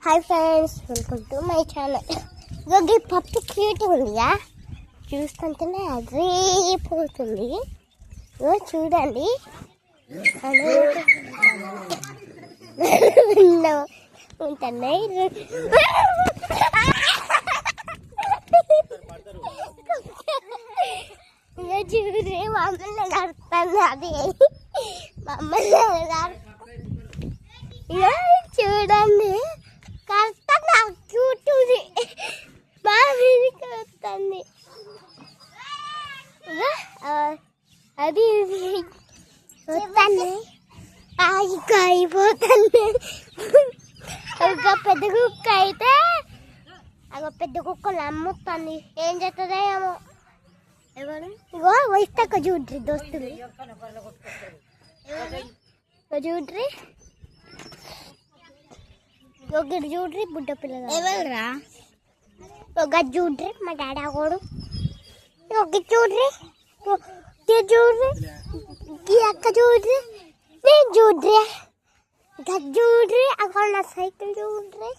Hi friends, welcome to my channel. ఈ పప్పు cute ఉందిగా, చూస్తుంటేనే అదిరిపోతుంది. చూడండి, ఉంటున్నాయి. చూడే మమ్మల్ని నడుస్తుంది, అది మమ్మల్ని చూడండి. కరెక్ట్గా క్యూట్ ఉంది, బాగా మీదికి వస్తుంది. అది వస్తుంది, అయిపోతుంది. ఒక పెద్ద కుక్క అయితే పెద్ద కుక్కలు అమ్ముతుంది. ఏం చేస్తుందో ఏమో. ఎవరు ఇగో వస్తాక చూడ్రి దోస్తులు, చూడ్రి ఒకటి చూడ్రి. బుడ్డ పిల్లలు ఎవరురా? ఒక చూడ్రి, మా డాడీ కూడా ఒక చూడ్రి, చూడ్రి, ఈ అక్క చూడ్రి, నేను చూడ్రి, చూడ్రి. అక్కడ నా సైకిల్ చూడ్రి.